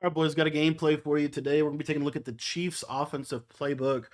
All right, boys, got a gameplay for you today. We're going to be taking a look at the Chiefs' offensive playbook,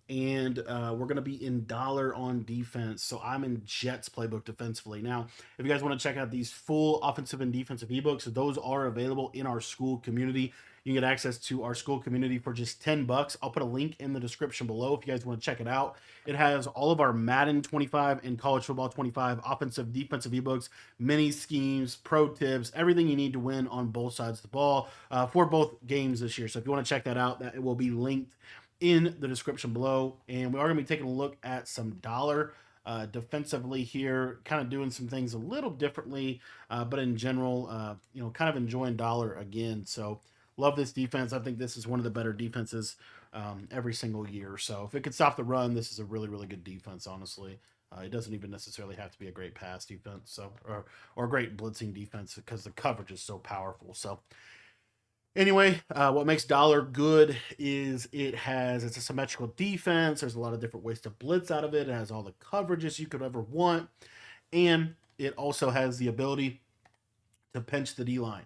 and we're going to be in dollar on defense. So I'm in Jets playbook defensively. Now, if you guys want to check out these full offensive and defensive ebooks, those are available in our school community. You can get access to our school community for just $10. I'll put a link in the description below if you guys want to check it out. It has all of our Madden 25 and College Football 25 offensive, defensive ebooks, mini schemes, pro tips, everything you need to win on both sides of the ball for both games this year. So if you want to check that out, that it will be linked in the description below. And we are going to be taking a look at some dollar defensively here, kind of doing some things a little differently, but in general, kind of enjoying dollar again. So love this defense. I think this is one of the better defenses every single year. So if it could stop the run, this is a really, really good defense, honestly. It doesn't even necessarily have to be a great pass defense, so or a great blitzing defense because the coverage is so powerful. So anyway, what makes dollar good is it's a symmetrical defense. There's a lot of different ways to blitz out of it. It has all the coverages you could ever want, and it also has the ability to pinch the D line.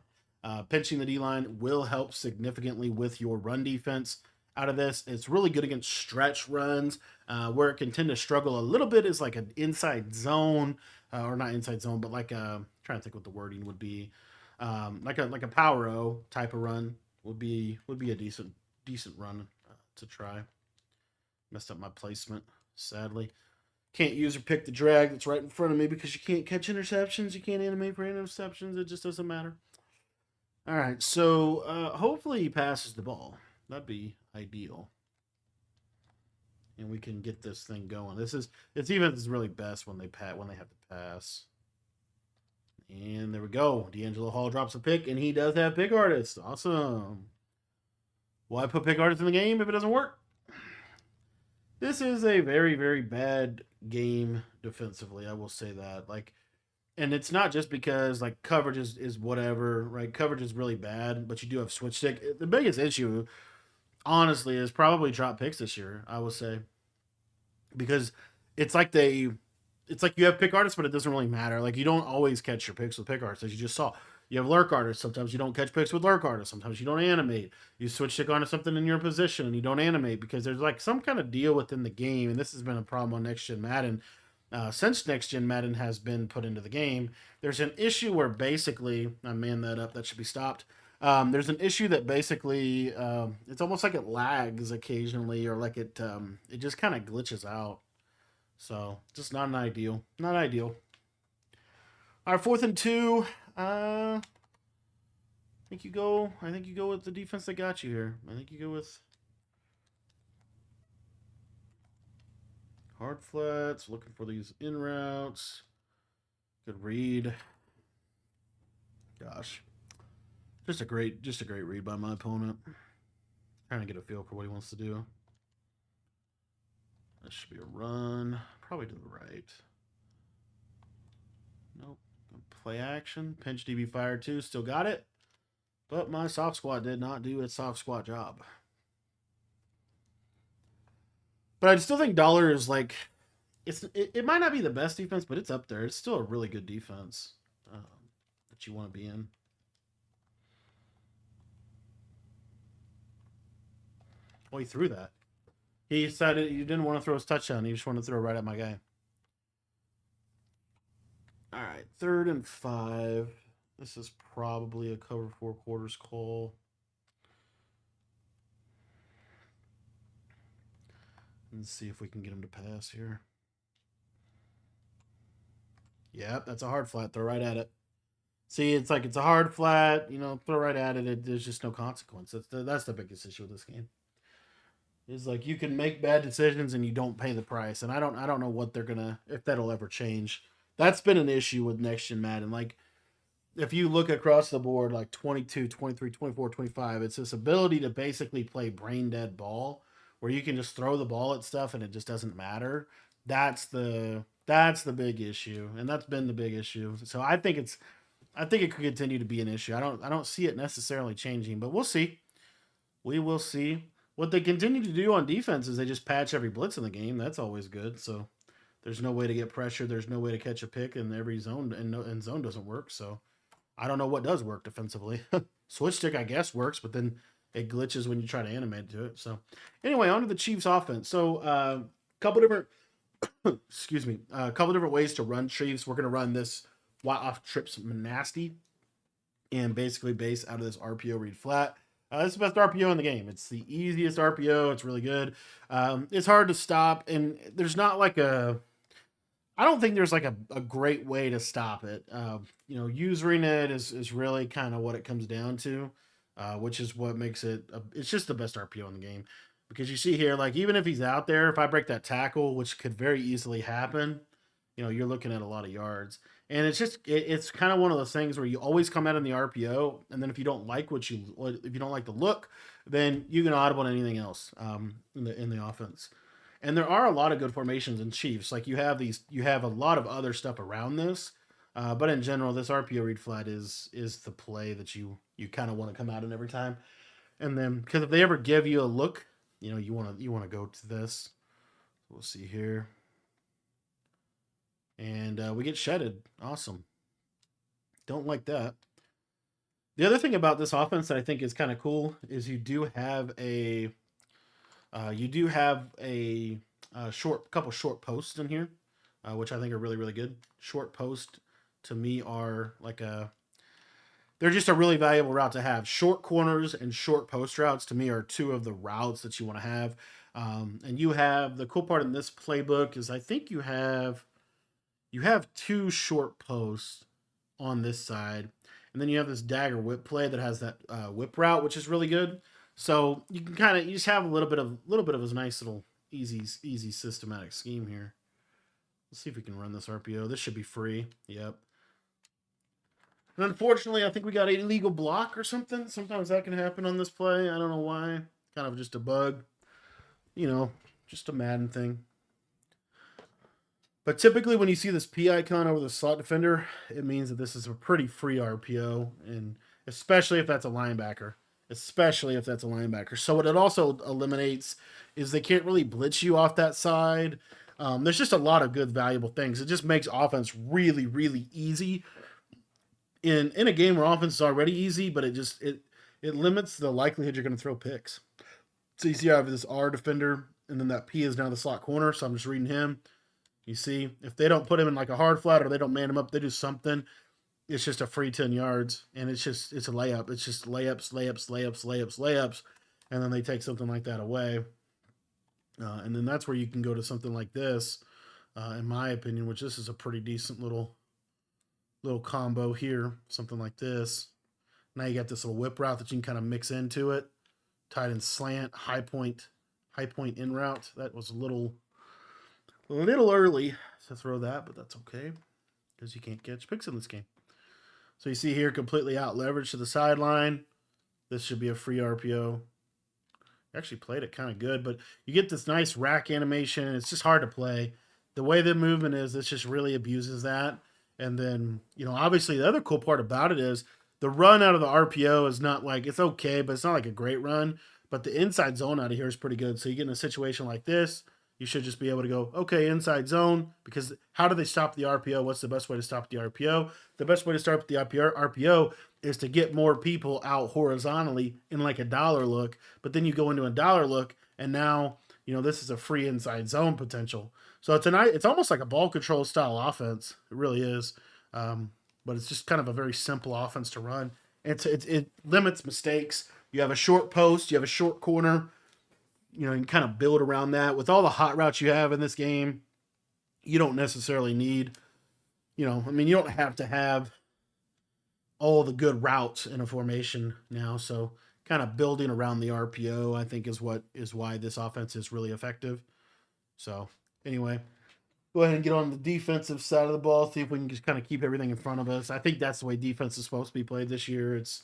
Pinching the D line will help significantly with your run defense. Out of this, it's really good against stretch runs. Where it can tend to struggle a little bit is like an inside zone, or not inside zone, but like trying to think what the wording would be like a power O type of run would be a decent run to try. Messed up my placement, sadly. Can't use or pick the drag that's right in front of me because you can't catch interceptions. You can't animate for interceptions. It just doesn't matter. All right, so hopefully he passes the ball. That'd be ideal, and we can get this thing going. It's even it's really best when they have to pass. And there we go. D'Angelo Hall drops a pick, and he does have pick artist. Awesome. Why put pick artist in the game if it doesn't work? This is a very, very bad game defensively. I will say that. And it's not just because coverage is whatever, right? Coverage is really bad, but you do have switch stick. The biggest issue, honestly, is probably drop picks this year. I will say because it's like they it's like you have pick artists, but it doesn't really matter. Like you don't always catch your picks with pick artists, as you just saw. You have lurk artists. Sometimes you don't catch picks with lurk artists. Sometimes you don't animate. You switch stick onto something in your position and you don't animate because there's like some kind of deal within the game. And this has been a problem on Next Gen Madden. Since Next Gen Madden has been put into the game, there's an issue where basically, I man that up, that should be stopped. There's an issue that basically it's almost like it lags occasionally, or like it just kind of glitches out. So just not an ideal. Not ideal. All right, 4th and 2. I think you go. I think you go with the defense that got you here. I think you go with hard flats. Looking for these in routes. Good read. Gosh, just a great read by my opponent. Trying to get a feel for what he wants to do. That should be a run. Probably to the right. Nope. Play action. Pinch DB fire 2. Still got it. But my soft squat did not do its soft squat job. But I still think Dollar is like it might not be the best defense, but it's up there. It's still a really good defense that you want to be in. Oh, he threw that. He decided he didn't want to throw his touchdown. He just wanted to throw right at my guy. All right, 3rd and 5. This is probably a cover 4 quarters call. Let's see if we can get him to pass here. Yep, that's a hard flat. Throw right at it. See, it's like it's a hard flat. Throw right at it. There's just no consequence. That's the biggest issue with this game. Is like you can make bad decisions and you don't pay the price. And I don't know what they're gonna if that'll ever change. That's been an issue with Next Gen Madden. Like if you look across the board, like 22, 23, 24, 25, it's this ability to basically play brain dead ball where you can just throw the ball at stuff and it just doesn't matter. That's the big issue, and that's been the big issue. So I think it could continue to be an issue. I don't see it necessarily changing, but we'll see. We will see. What they continue to do on defense is they just patch every blitz in the game. That's always good. So there's no way to get pressure. There's no way to catch a pick in every zone, and zone doesn't work. So I don't know what does work defensively. Switch stick, I guess, works, but then it glitches when you try to animate to it. So anyway, on to the Chiefs offense. So couple different excuse me, a couple different ways to run Chiefs. We're gonna run this off trips nasty and basically base out of this RPO read flat. It's the best RPO in the game. It's the easiest RPO. It's really good. It's hard to stop, and there's not like a I don't think there's like a great way to stop it. Using it is really kind of what it comes down to, which is what makes it's just the best RPO in the game. Because you see here, like even if he's out there, if I break that tackle, which could very easily happen, you're looking at a lot of yards. And it's kind of one of those things where you always come out in the RPO, and then if you don't like if you don't like the look, then you can audible on anything else in the offense. And there are a lot of good formations in Chiefs. Like you have a lot of other stuff around this, but in general, this RPO read flat is the play that you kind of want to come out in every time. And then because if they ever give you a look, you want to go to this. We'll see here, and we get shedded. Awesome. Don't like that. The other thing about this offense that I think is kind of cool is you do have a couple short posts in here, which I think are really really good. Short posts to me are they're just a really valuable route to have. Short corners and short post routes to me are two of the routes that you want to have. And you have the cool part in this playbook is I think you have two short posts on this side, and then you have this dagger whip play that has that whip route, which is really good. So you just have a little bit of a nice little easy systematic scheme here. Let's see if we can run this RPO. This should be free. Yep. And unfortunately, I think we got an illegal block or something. Sometimes that can happen on this play. I don't know why. Kind of just a bug. Just a Madden thing. But typically, when you see this P icon over the slot defender, it means that this is a pretty free RPO, and especially if that's a linebacker. Especially if that's a linebacker. So what it also eliminates is they can't really blitz you off that side. There's just a lot of good, valuable things. It just makes offense really, really easy. In a game where offense is already easy, but it limits the likelihood you're going to throw picks. So you see, I have this R defender, and then that P is now the slot corner. So I'm just reading him. You see, if they don't put him in like a hard flat or they don't man him up, they do something. It's just a free 10 yards, and it's a layup. It's just layups, and then they take something like that away. And then that's where you can go to something like this, in my opinion, which this is a pretty decent little combo here, something like this. Now you got this little whip route that you can kind of mix into it. Tight end slant, high point in route. That was a little early to throw that, but that's okay because you can't catch picks in this game. So you see here, completely out leverage to the sideline. This should be a free RPO. Actually played it kind of good, but you get this nice rack animation. It's just hard to play. The way the movement is, this just really abuses that. And then, obviously the other cool part about it is the run out of the RPO is not like, it's okay, but it's not like a great run. But the inside zone out of here is pretty good. So you get in a situation like this, you should just be able to go, okay, inside zone, because how do they stop the RPO? What's the best way to stop the RPO? The best way to start the RPO is to get more people out horizontally in like a dollar look, but then you go into a dollar look, and now, this is a free inside zone potential. So it's almost like a ball control style offense. It really is. But it's just kind of a very simple offense to run. It limits mistakes. You have a short post, you have a short corner, you can kind of build around that. With all the hot routes you have in this game, you don't necessarily need, you don't have to have all the good routes in a formation now. So kind of building around the RPO, I think, is why this offense is really effective. So anyway, go ahead and get on the defensive side of the ball, see if we can just kind of keep everything in front of us. I think that's the way defense is supposed to be played this year. It's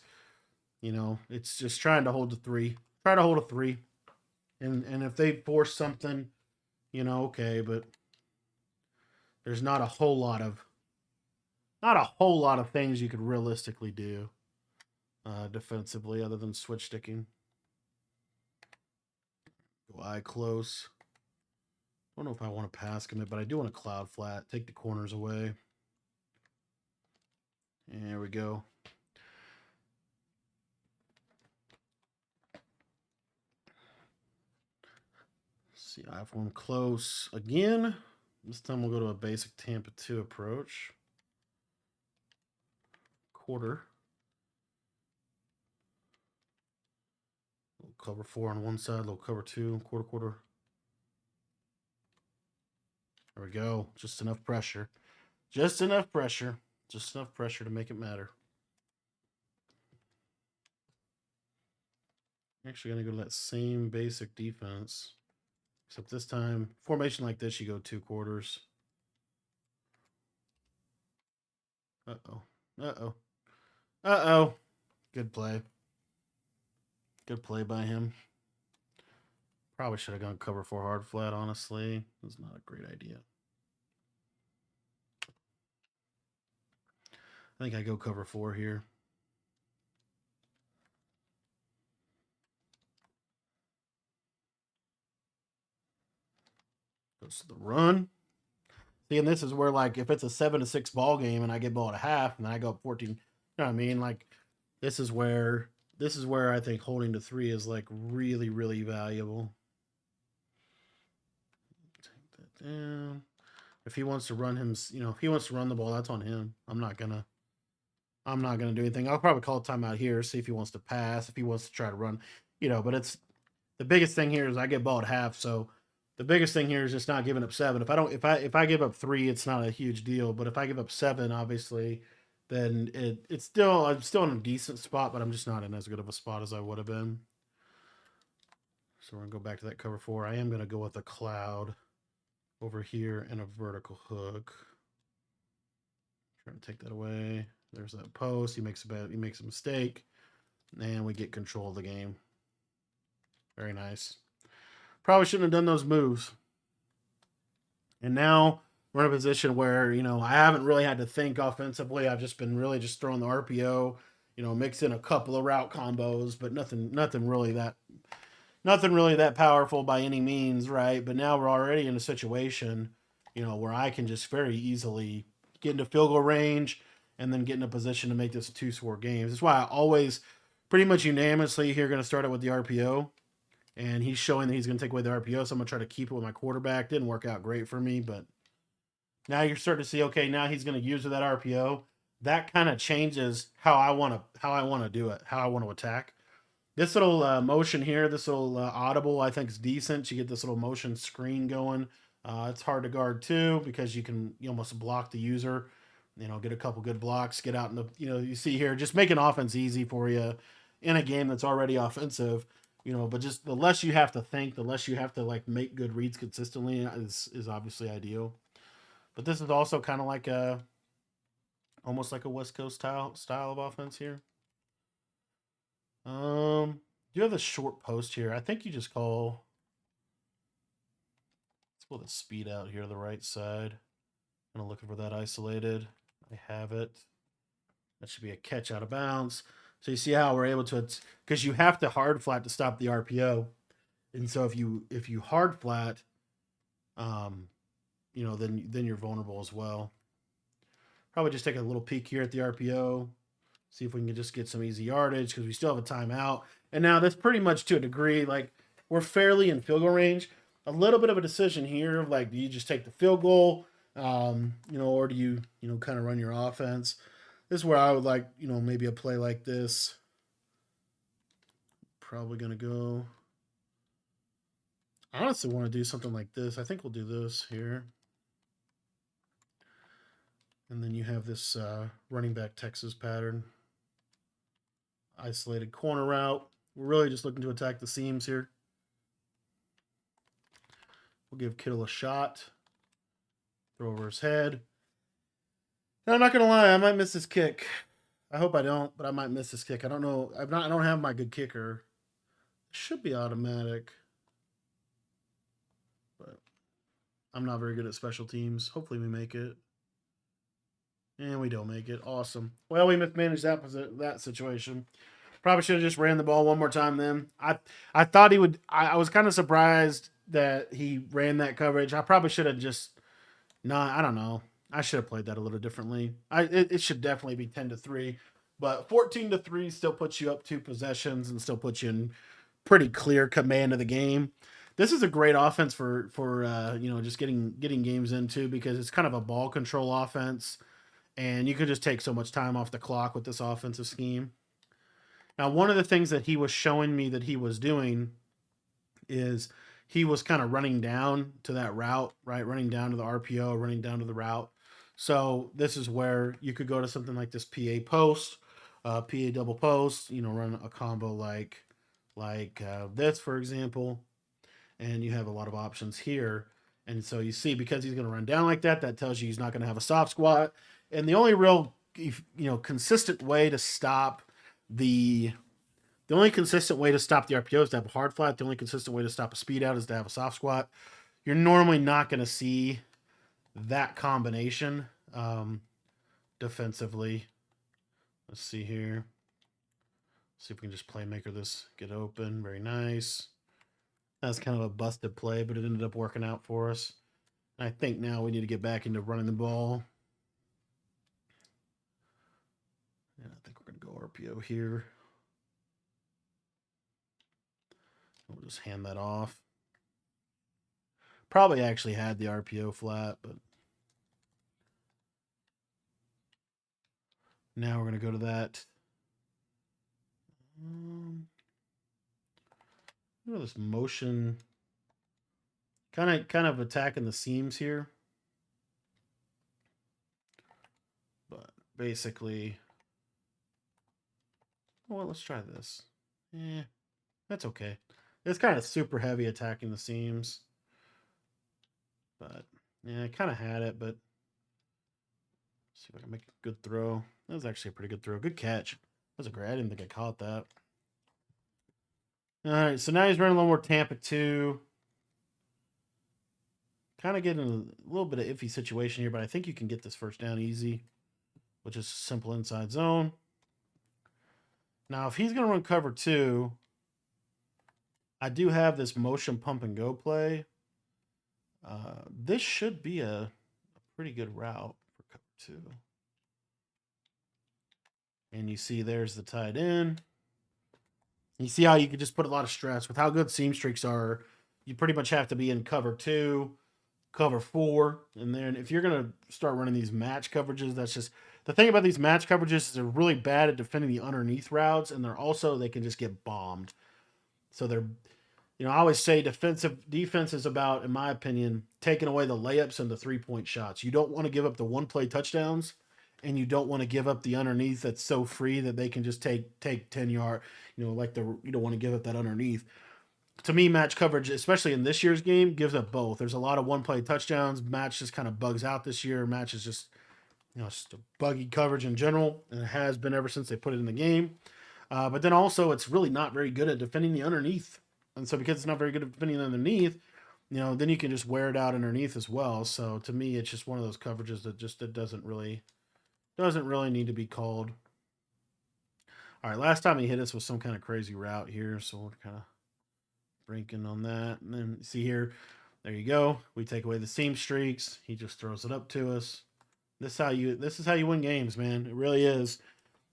just trying to hold the three. Try to hold a three. And if they force something, okay, but there's not a whole lot of things you could realistically do defensively other than switch sticking. Go eye close. I don't know if I want to pass commit, but I do want a cloud flat. Take the corners away. And there we go. See, I have one close again. This time we'll go to a basic Tampa 2 approach. Quarter. Little cover 4 on one side, little cover 2, quarter. There we go. Just enough pressure. Just enough pressure. Just enough pressure to make it matter. Actually going to go to that same basic defense. Except this time, formation like this, you go 2 quarters. Uh-oh. Uh-oh. Uh-oh. Good play. Good play by him. Probably should have gone cover 4 hard flat, honestly. It was not a great idea. I think I go cover 4 here. Goes to the run. See, and this is where, like, if it's a 7-6 ball game and I get ball at a half and then I go up 14, you know what I mean? Like, this is where I think holding to 3 is like really, really valuable. Take that down. If he wants to run him, if he wants to run the ball, that's on him. I'm not gonna do anything. I'll probably call a timeout here, see if he wants to pass, if he wants to try to run, but it's the biggest thing here is I get ball at half, so the biggest thing here is just not giving up 7. If I give up 3, it's not a huge deal. But if I give up 7, obviously, then I'm still in a decent spot, but I'm just not in as good of a spot as I would have been. So we're gonna go back to that cover 4. I am gonna go with a cloud over here and a vertical hook. Trying to take that away. There's that post. He makes a mistake, and we get control of the game. Very nice. Probably shouldn't have done those moves. And now we're in a position where, I haven't really had to think offensively. I've just been really just throwing the RPO, mix in a couple of route combos, but nothing really that powerful by any means, right? But now we're already in a situation, where I can just very easily get into field goal range and then get in a position to make this a 2-score game. That's why I always pretty much unanimously here going to start it with the RPO. And he's showing that he's going to take away the RPO, so I'm going to try to keep it with my quarterback. Didn't work out great for me, but now you're starting to see, okay, now he's going to use that RPO. That kind of changes how I want to do it, how I want to attack. This little motion here, this little audible, I think is decent. You get this little motion screen going. It's hard to guard too because you almost block the user. Get a couple good blocks, get out in the, you see here, just make an offense easy for you in a game that's already offensive. But just the less you have to think, the less you have to make good reads consistently is obviously ideal. But this is also kind of like almost like a West Coast style of offense here. Do you have the short post here? I think you just call. Let's pull the speed out here to the right side. I'm gonna looking for that isolated. I have it. That should be a catch out of bounds. So you see how we're able to, because you have to hard flat to stop the RPO, and so if you hard flat, then you're vulnerable as well. Probably just take a little peek here at the RPO, see if we can just get some easy yardage because we still have a timeout. And now that's pretty much to a degree we're fairly in field goal range. A little bit of a decision here of do you just take the field goal, or do you kind of run your offense. This is where I would maybe a play like this. Probably going to go. I honestly want to do something like this. I think we'll do this here. And then you have this running back Texas pattern. Isolated corner route. We're really just looking to attack the seams here. We'll give Kittle a shot. Throw over his head. And I'm not gonna lie, I might miss this kick. I hope I don't, but I might miss this kick. I don't know. I don't have my good kicker. It should be automatic, but I'm not very good at special teams. Hopefully we make it. And we don't make it. Awesome. Well, we mismanaged that situation. Probably should have just ran the ball one more time then. I thought he would. I was kind of surprised that he ran that coverage. I probably should have just not. I don't know. I should have played that a little differently. It should definitely be 10-3, but 14-3 still puts you up 2 possessions and still puts you in pretty clear command of the game. This is a great offense for just getting games into, because it's kind of a ball control offense, and you could just take so much time off the clock with this offensive scheme. Now, one of the things that he was showing me that he was doing is he was kind of running down to that route, right? Running down to the RPO, running down to the route. So this is where you could go to something like this PA post, PA double post. Run a combo like this, for example, and you have a lot of options here. And so you see, because he's going to run down like that, that tells you he's not going to have a soft squat. And the only real, consistent way to stop the the only consistent way to stop the RPO is to have a hard flat. The only consistent way to stop a speed out is to have a soft squat. You're normally not going to see that combination defensively. Let's see here. See if we can just playmaker this, get open. Very nice. That's kind of a busted play, but it ended up working out for us. I think now we need to get back into running the ball. And I think we're going to go RPO here. We'll just hand that off. Probably actually had the RPO flat, but now we're going to go to that. This motion, kind of attacking the seams here, but basically, well, let's try this. Yeah, that's okay. It's kind of super heavy attacking the seams, but yeah, I kind of had it, but let's see if I can make a good throw. That was actually a pretty good throw. Good catch. That was a great. I didn't think I caught that. All right, so now he's running a little more Tampa 2. Kind of getting a little bit of iffy situation here, but I think you can get this first down easy, which is simple inside zone. Now, if he's going to run cover 2, I do have this motion pump and go play. This should be a pretty good route for cover 2. And you see there's the tight end. You see how you could just put a lot of stress with how good seam streaks are. You pretty much have to be in cover 2, cover 4, and then if you're going to start running these match coverages, that's just the thing about these match coverages is they're really bad at defending the underneath routes, and they can just get bombed. So they're, I always say defense is about, in my opinion, taking away the layups and the 3-point shots. You don't want to give up the one play touchdowns, and you don't want to give up the underneath that's so free that they can just take 10-yard. You don't want to give up that underneath. To me, match coverage, especially in this year's game, gives up both. There's a lot of one play touchdowns. Match just kind of bugs out this year. Match is just, just a buggy coverage in general, and it has been ever since they put it in the game. But then also, it's really not very good at defending the underneath. And so because it's not very good at defending the underneath, then you can just wear it out underneath as well. So to me, it's just one of those coverages that doesn't really need to be called. All right, last time he hit us with some kind of crazy route here, so we're kind of breaking on that. And then see here, there you go. We take away the seam streaks. He just throws it up to us. This is how you win games, man. It really is.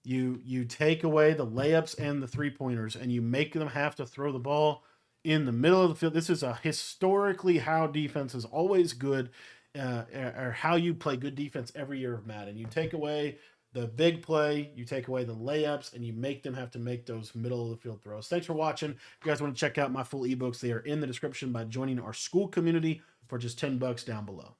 You take away the layups and the 3-pointers, and you make them have to throw the ball in the middle of the field. This is a historically how defense is always good, or how you play good defense every year of Madden. You take away the big play, you take away the layups, and you make them have to make those middle of the field throws. Thanks for watching. If you guys want to check out my full ebooks, they are in the description by joining our school community for just $10 down below.